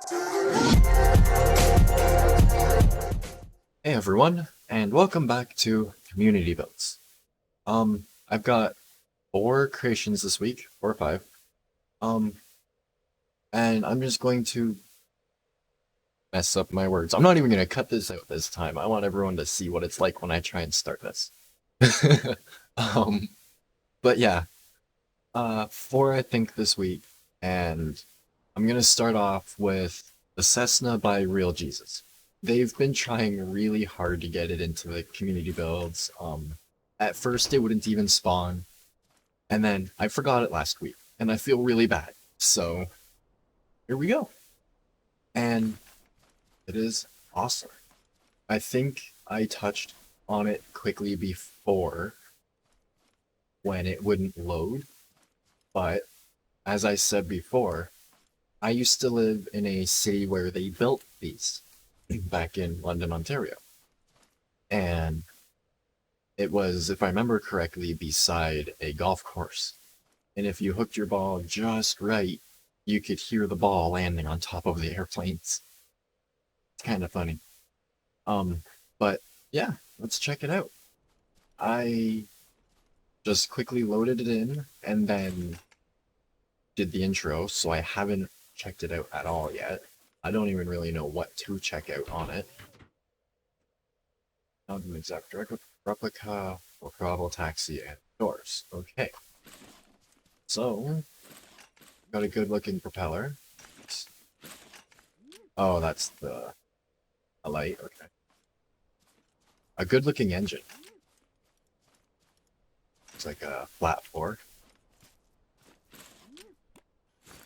Hey everyone, and welcome back to Community Builds. I've got 4 creations this week, 4 or 5. Um, and I'm just going to mess up my words. I'm not even going to cut this out this time. I want everyone to see what it's like when I try and start this. um, but yeah, 4 I think this week, and I'm going to start off with the Cessna by Real Jesus. They've been trying really hard to get it into the community builds. At first it wouldn't even spawn, and then I forgot it last week, and I feel really bad. So here we go. And it is awesome. I think I touched on it quickly before when it wouldn't load, but as I said before, I used to live in a city where they built these back in London, Ontario. And it was, if I remember correctly, beside a golf course. And if you hooked your ball just right, you could hear the ball landing on top of the airplanes. It's kind of funny. But yeah, let's check it out. I just quickly loaded it in and then did the intro, so I haven't checked it out at all yet. I don't even really know what to check out on it. Not an exact replica, or travel taxi, and doors. Okay. So, got a good looking propeller. Oh, that's a light, okay. A good looking engine. Looks like a flat fork.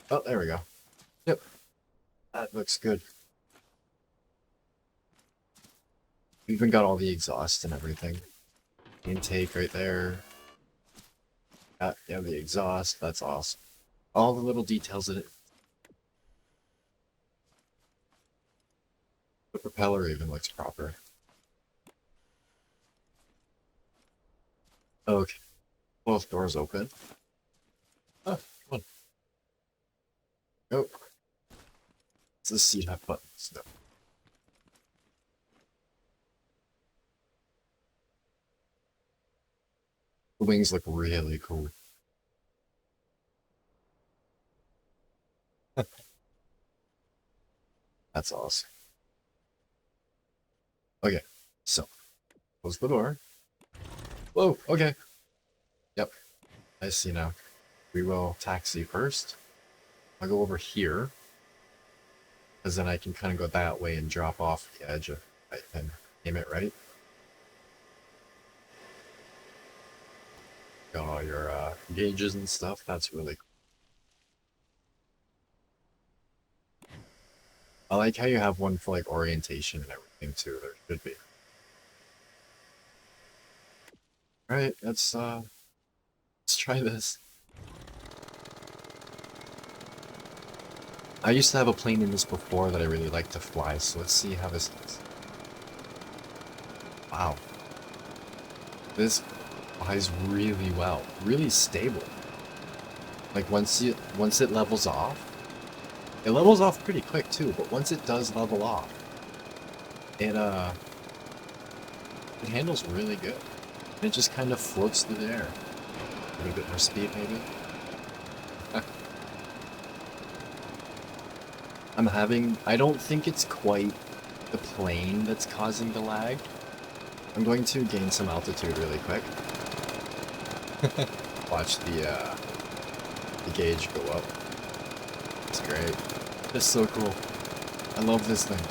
Oh, there we go. Yep. That looks good. We even got all the exhaust and everything. Intake right there. Yeah, the exhaust, that's awesome. All the little details in it. The propeller even looks proper. Okay. Both doors open. Oh, come on. Go. It's the seat have buttons. No. The wings look really cool. That's awesome. Okay, so close the door. Whoa, okay. Yep, I see now. We will taxi first. I'll go over here, because then I can kind of go that way and drop off the edge if I can aim it right. Got all your gauges and stuff. That's really cool. I like how you have one for like orientation and everything too. There should be. Alright, let's try this. I used to have a plane in this before that I really liked to fly, so let's see how this looks. Wow. This flies really well. Really stable. Like once it levels off, it levels off pretty quick too, but once it does level off, it handles really good. And it just kind of floats through the air. A little bit more speed maybe. I don't think it's quite the plane that's causing the lag. I'm going to gain some altitude really quick. Watch the gauge go up. It's great. It's so cool. I love this thing.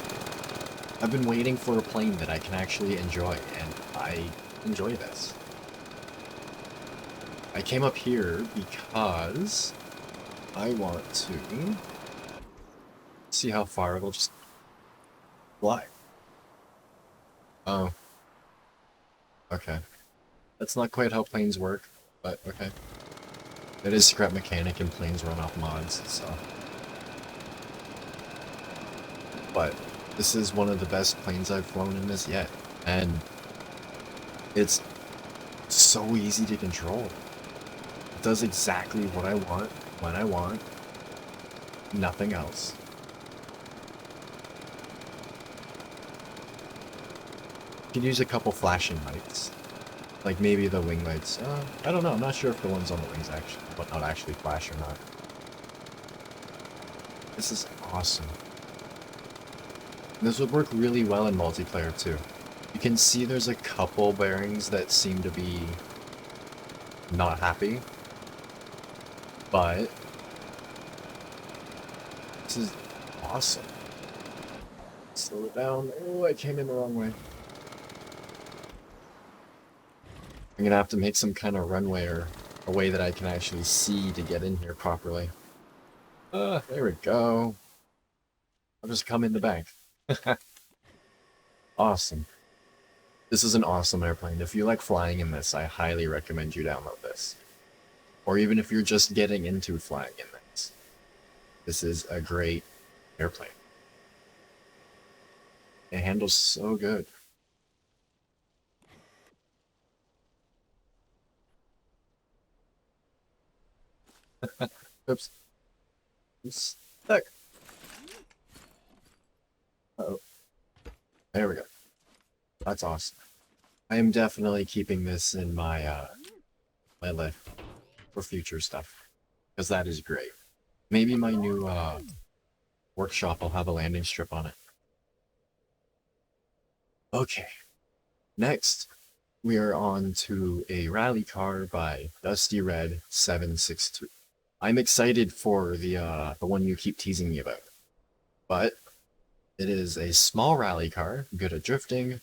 I've been waiting for a plane that I can actually enjoy, and I enjoy this. I came up here because I want to see how far it'll just fly. Oh. Okay. That's not quite how planes work, but okay. It is scrap mechanic and planes run off mods, so. But this is one of the best planes I've flown in this yet, and it's so easy to control. It does exactly what I want, when I want, nothing else. Could use a couple flashing lights. Like maybe the wing lights. I don't know. I'm not sure if the ones on the wings actually, but not actually flash or not. This is awesome. This would work really well in multiplayer too. You can see there's a couple bearings that seem to be not happy, but this is awesome. Slow it down. Oh, I came in the wrong way. I'm gonna have to make some kind of runway or a way that I can actually see to get in here properly. There we go. I'll just come in the bank. Awesome. This is an awesome airplane. If you like flying in this, I highly recommend you download this. Or even if you're just getting into flying in this. This is a great airplane. It handles so good. Oops. I'm stuck. Uh-oh. There we go. That's awesome. I am definitely keeping this in my my life for future stuff, because that is great. Maybe my new workshop will have a landing strip on it. Okay, next we are on to a rally car by Dusty Red 762. I'm excited for the one you keep teasing me about, but it is a small rally car, good at drifting,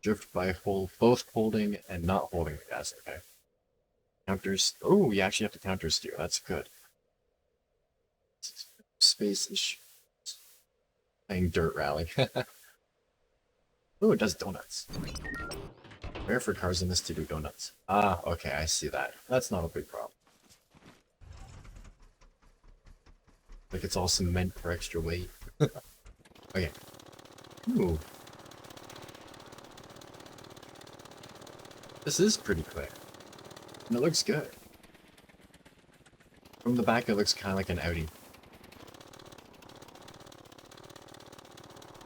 drift by both holding and not holding the gas. Okay. Counters. Oh, you actually have to counter steer. That's good. Space issue. Playing dirt rally. Oh, it does donuts. Rare for cars in this to do donuts. Ah, okay, I see that. That's not a big problem. Like it's also meant for extra weight. Okay. Ooh. This is pretty quick. And it looks good. From the back, it looks kind of like an Audi.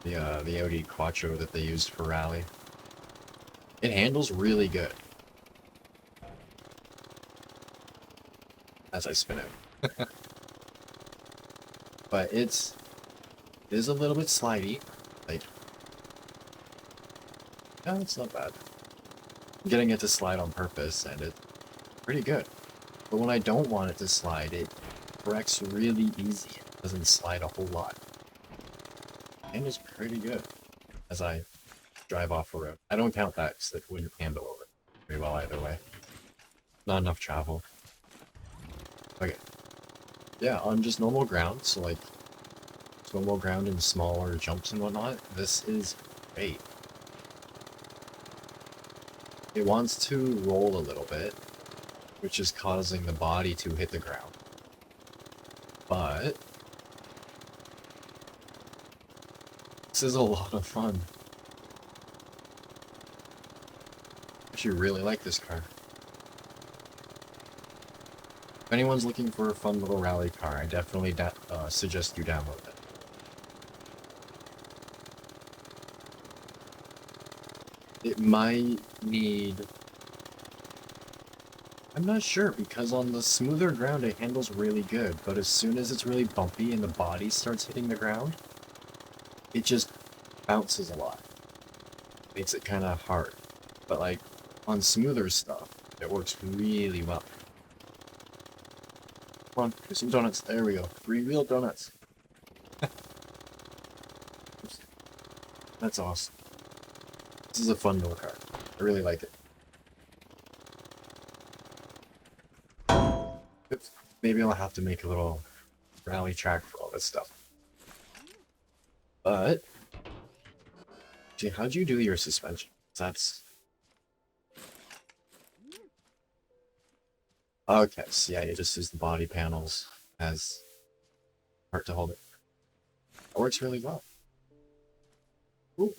The Audi Quattro that they used for rally. It handles really good. As I spin it. But it is a little bit slidey. Like, no, it's not bad. I'm getting it to slide on purpose, and it's pretty good. But when I don't want it to slide, it corrects really easy. It doesn't slide a whole lot. And it's pretty good as I drive off a road. I don't count that because it wouldn't handle it very well either way. Not enough travel. Okay. Yeah, on just normal ground, so like normal ground and smaller jumps and whatnot, this is great. It wants to roll a little bit, which is causing the body to hit the ground. But this is a lot of fun. I actually really like this car. If anyone's looking for a fun little rally car, I definitely suggest you download it. It might need... I'm not sure, because on the smoother ground it handles really good, but as soon as it's really bumpy and the body starts hitting the ground, it just bounces a lot. Makes it kind of hard. But like, on smoother stuff, it works really well. Come on, here's some donuts. There we go. 3 real donuts. That's awesome. This is a fun little car. I really like it. Oops. Maybe I'll have to make a little rally track for all this stuff. But, gee, how'd you do your suspension? That's... Okay, so yeah, you just use the body panels as part to hold it. It works really well. Ooh.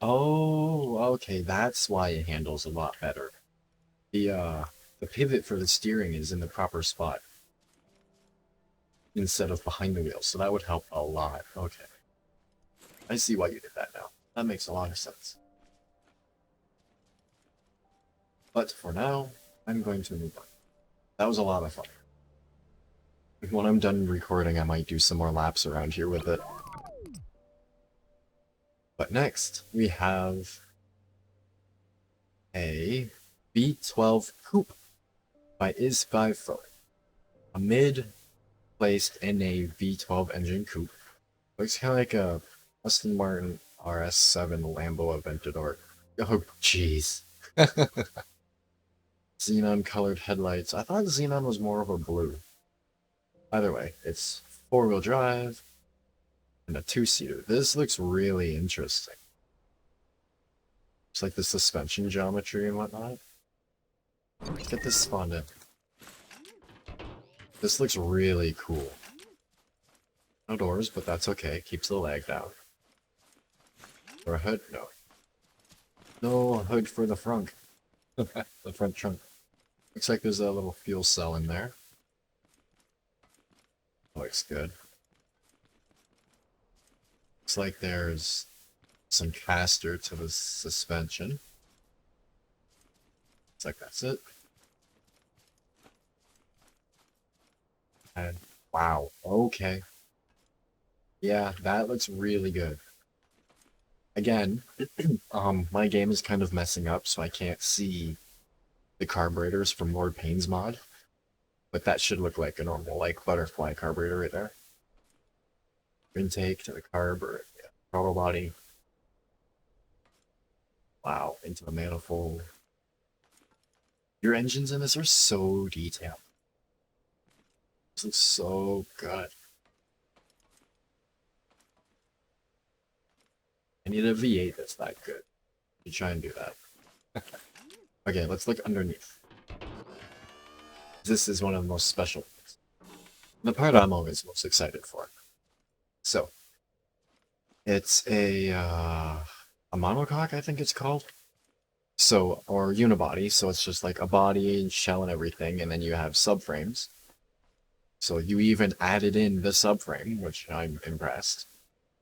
Oh, okay, that's why it handles a lot better. The pivot for the steering is in the proper spot instead of behind the wheel, so that would help a lot. Okay. I see why you did that now. That makes a lot of sense. But for now, I'm going to move on. That was a lot of fun. When I'm done recording, I might do some more laps around here with it. But next, we have a B12 Coupe by Is5Fo. A mid-placed in a V12 engine coupe. Looks kind of like a Aston Martin RS7 Lambo Aventador. Oh, jeez. Xenon colored headlights. I thought Xenon was more of a blue. Either way, it's 4-wheel drive and a 2-seater. This looks really interesting. It's like the suspension geometry and whatnot. Let's get this spawned in. This looks really cool. No doors, but that's okay. Keeps the lag down. Or a hood? No. No hood for the front. The front trunk. Looks like there's a little fuel cell in there. Looks good. Looks like there's some caster to the suspension. Looks like that's it. And wow, okay. Yeah, that looks really good. Again, my game is kind of messing up, so I can't see the carburetors from Lord Payne's mod. But that should look like a normal, like, butterfly carburetor right there. Intake to the carb, or yeah, throttle body. Wow, into the manifold. Your engines in this are so detailed. This looks so good. I need a V8 that's that good. You try and do that. Okay, let's look underneath. This is one of the most special things. The part I'm always most excited for. So, it's a monocoque, I think it's called. So, or unibody, so it's just like a body and shell and everything, and then you have subframes. So you even added in the subframe, which I'm impressed.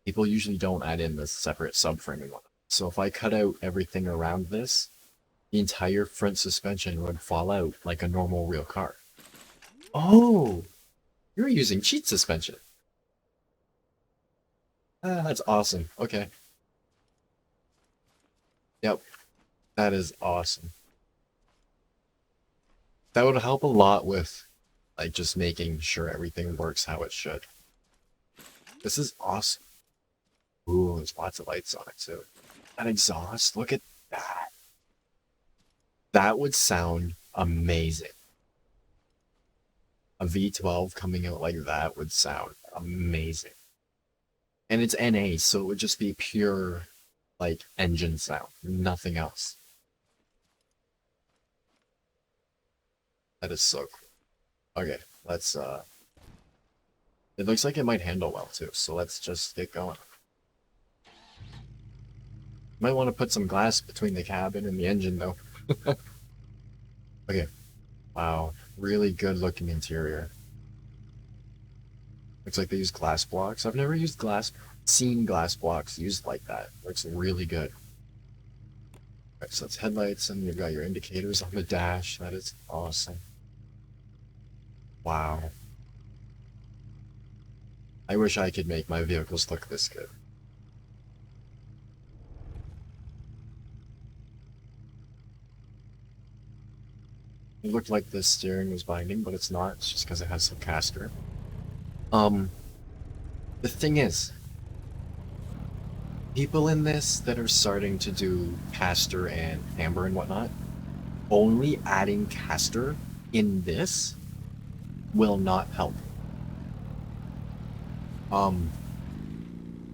People usually don't add in the separate subframe and whatnot. So if I cut out everything around this, the entire front suspension would fall out like a normal real car. Oh! You're using cheat suspension. Ah, that's awesome. Okay. Yep. That is awesome. That would help a lot with, like, just making sure everything works how it should. This is awesome. Ooh, there's lots of lights on it too. That exhaust, look at that. That would sound amazing. A V12 coming out like that would sound amazing. And it's NA, so it would just be pure, like, engine sound. Nothing else. That is so cool. Okay, let's, it looks like it might handle well too, so let's just get going. Might want to put some glass between the cabin and the engine though. Okay. Wow. Really good looking interior. Looks like they use glass blocks. I've never seen glass blocks used like that. Looks really good. Alright, so it's headlights and you've got your indicators on the dash. That is awesome. Wow. I wish I could make my vehicles look this good. It looked like the steering was binding, but it's not. It's just because it has some caster. The thing is, people in this that are starting to do caster and camber and whatnot, only adding caster in this will not help.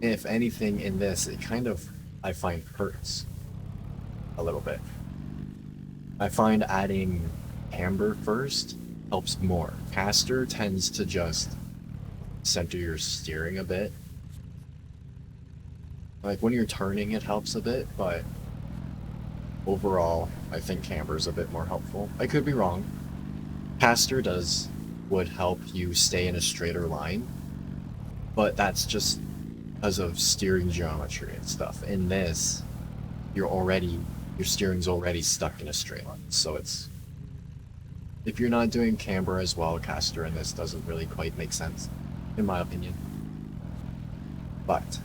If anything in this, it kind of, I find, hurts a little bit. I find adding camber first helps more. Caster tends to just center your steering a bit. Like when you're turning it helps a bit, but overall I think camber's a bit more helpful. I could be wrong. Caster would help you stay in a straighter line, but that's just because of steering geometry and stuff. In this, your steering's already stuck in a straight line. So it's, if you're not doing camber as well, caster in this doesn't really quite make sense, in my opinion. But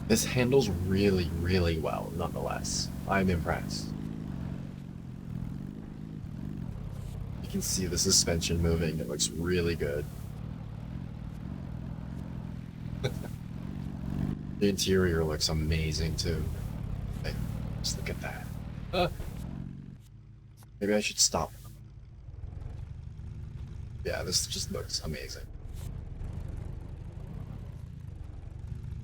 this handles really, really well, nonetheless. I'm impressed. You can see the suspension moving. It looks really good. The interior looks amazing too. Hey, just look at that. Maybe I should stop. Yeah, this just looks amazing.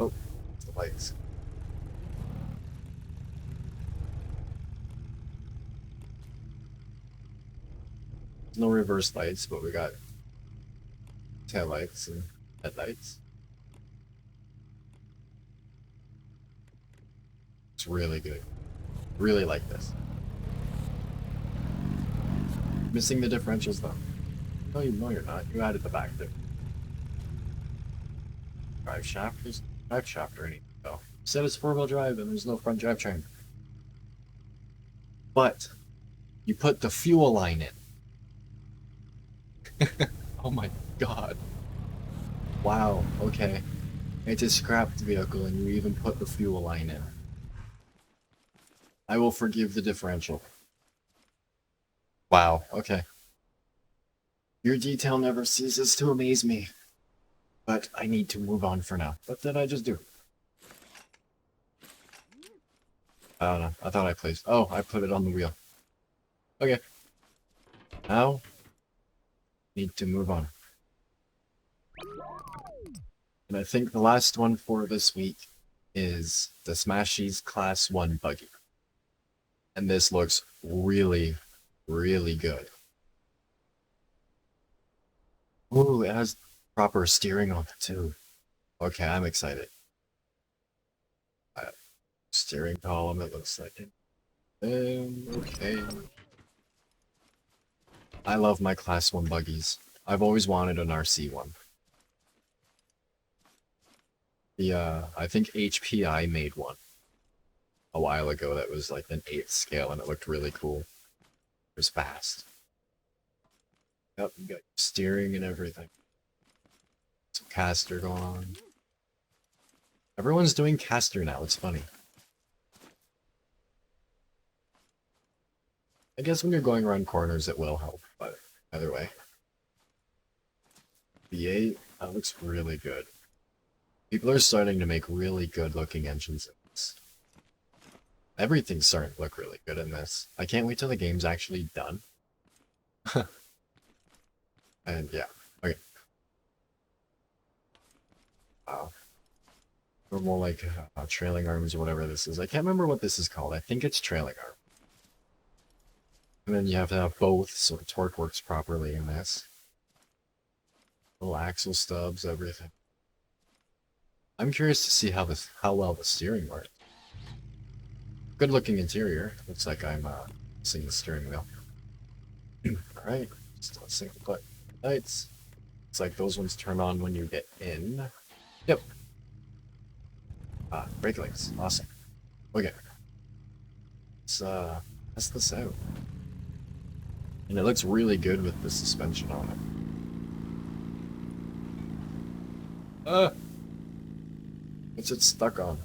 Oh, it's the lights. No reverse lights, but we got tail lights and headlights. It's really good. Really like this. Missing the differentials though. No, you're not. You added the back there. Drive shaft? There's no drive shaft or anything though. Said it's 4-wheel drive and there's no front drivetrain. But you put the fuel line in. Oh my god. Wow, okay. It's a scrapped vehicle and you even put the fuel line in. I will forgive the differential. Wow, okay. Your detail never ceases to amaze me. But I need to move on for now. What did I just do? I don't know. I thought I placed... Oh, I put it on the wheel. Okay. Now, need to move on. And I think the last one for this week is the Smashies Class 1 Buggy. And this looks really, really good. Ooh, it has proper steering on it too. Okay, I'm excited. Steering column, it looks like it. Okay. I love my Class 1 buggies. I've always wanted an RC one. I think HPI made one a while ago that was like an 8th scale and it looked really cool. It was fast. Yep, you got steering and everything. Some caster going on. Everyone's doing caster now, it's funny. I guess when you're going around corners it will help, but either way. V8, that looks really good. People are starting to make really good looking engines in this. Everything's starting to look really good in this. I can't wait till the game's actually done. And yeah, okay. Wow. Or more like trailing arms or whatever this is. I can't remember what this is called. I think it's trailing arm. And then you have to have both so the torque works properly in this. Little axle stubs, everything. I'm curious to see how well the steering works. Good looking interior. Looks like I'm missing the steering wheel. Alright, still single click lights. It's like those ones turn on when you get in. Yep. Brake lights. Awesome. Okay. Let's test this out. And it looks really good with the suspension on it. What's it stuck on?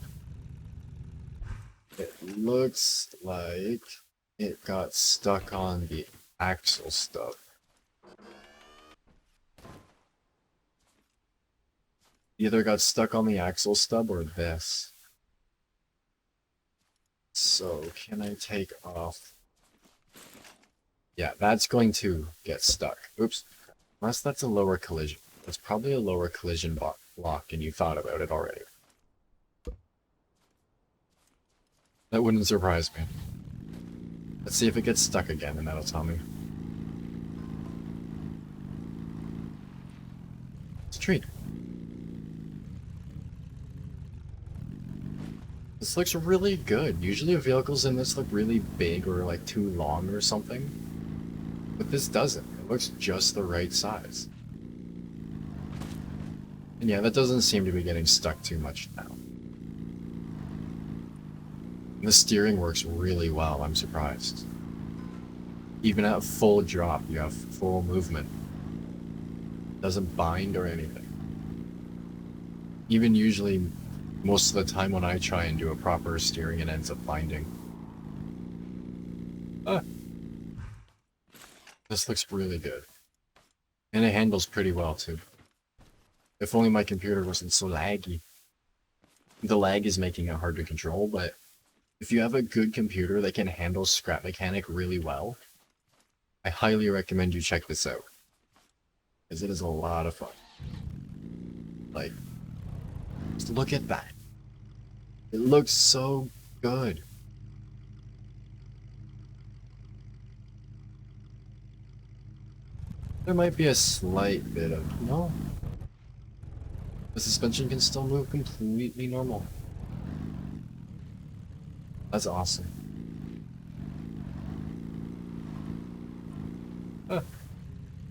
It looks like it got stuck on the axle stub. Either got stuck on the axle stub or this. So, can I take off? Yeah, that's going to get stuck. Oops. Unless that's a lower collision. It's probably a lower collision block and you thought about it already. That wouldn't surprise me. Let's see if it gets stuck again and that'll tell me. It's a treat. This looks really good. Usually vehicles in this look really big or like too long or something. But this doesn't. It looks just the right size. And yeah, that doesn't seem to be getting stuck too much now. The steering works really well, I'm surprised. Even at full drop, you have full movement. Doesn't bind or anything. Even usually, most of the time when I try and do a proper steering, it ends up binding. Ah, this looks really good. And it handles pretty well too. If only my computer wasn't so laggy. The lag is making it hard to control, but if you have a good computer that can handle scrap mechanic really well, I highly recommend you check this out. Because it is a lot of fun. Like, just look at that. It looks so good. There might be a slight bit of... No. The suspension can still move completely normal. That's awesome. Huh.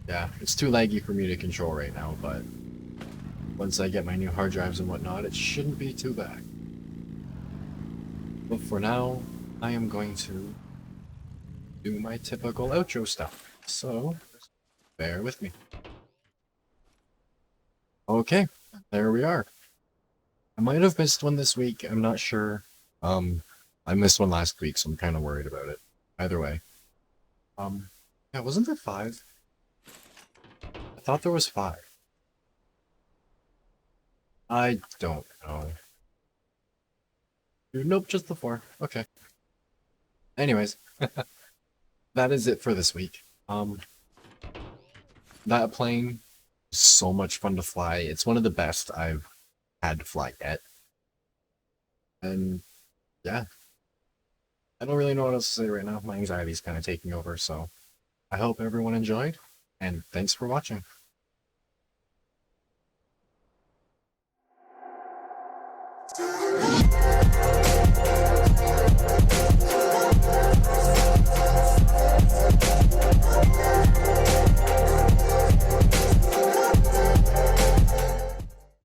Yeah, it's too laggy for me to control right now, but once I get my new hard drives and whatnot, it shouldn't be too bad. But for now, I am going to do my typical outro stuff, so bear with me. Okay, there we are. I might have missed one this week, I'm not sure. I missed one last week, so I'm kind of worried about it. Either way. Yeah, wasn't there 5? I thought there was 5. I don't know. Nope, just the 4. Okay. Anyways, that is it for this week. That plane is so much fun to fly. It's one of the best I've had to fly yet. And yeah, I don't really know what else to say right now. My anxiety's kind of taking over, so I hope everyone enjoyed, and thanks for watching.